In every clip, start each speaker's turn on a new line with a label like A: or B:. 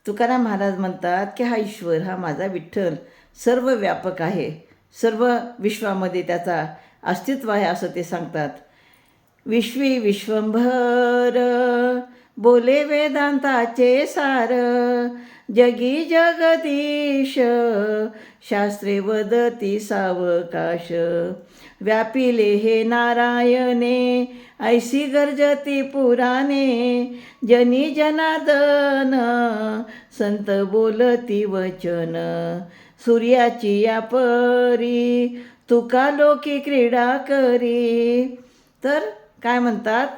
A: तुकाराम महाराज म्हणतात की हा ईश्वर, हा माझा विठ्ठल सर्व व्यापक आहे, सर्व विश्वामध्ये त्याचा अस्तित्व आहे असं ते सांगतात. विश्वी विश्वंभर बोले वेदांताचे सार, जगी जगदीश शास्त्रे वदती सावकाश. व्यापिले हे नारायणे ऐसी गर्जती पुराणे, जनी जनार्दन संत बोलती वचन. सूर्याची या परी तुका लोकी क्रीडा करी. तर काय म्हणतात,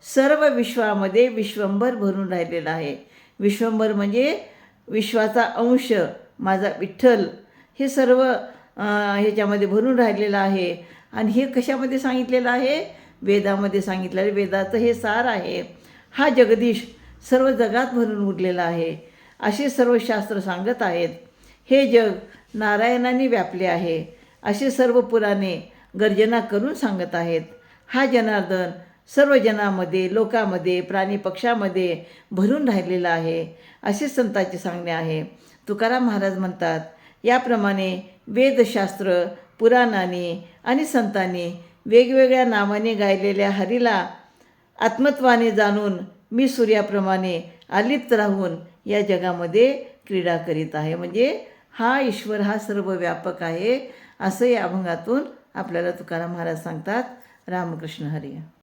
A: सर्व विश्वामध्ये विश्वंभर भरून राहिलेला आहे. विश्वंभर म्हणजे विश्वाचा अंश माझा विठ्ठल, हे सर्व ह्याच्यामध्ये भरून राहिलेलं आहे. आणि हे कशामध्ये सांगितलेलं आहे? वेदामध्ये सांगितलेलं आहे. वेदाचं हे सार आहे. हा जगदीश सर्व जगात भरून उरलेला आहे असे सर्व शास्त्र सांगत आहेत. हे जग नारायणाने व्यापले आहे असे सर्व पुराणे गर्जना करून सांगत आहेत. हा जनार्दन सर्व जनामध्ये, लोकामध्ये, प्राणी पक्षामध्ये भरून राहिलेला आहे असे संतांचे सांगणे आहे. तुकाराम महाराज म्हणतात, याप्रमाणे वेदशास्त्र, पुराणांनी आणि संतांनी वेगवेगळ्या नावाने गायलेल्या हरीला आत्मत्वाने जाणून मी सूर्याप्रमाणे अलिप्त राहून या जगामध्ये क्रीडा करीत आहे. म्हणजे हा ईश्वर हा सर्व व्यापक आहे असं या अभंगातून आपल्याला तुकाराम महाराज सांगतात. रामकृष्ण हरी.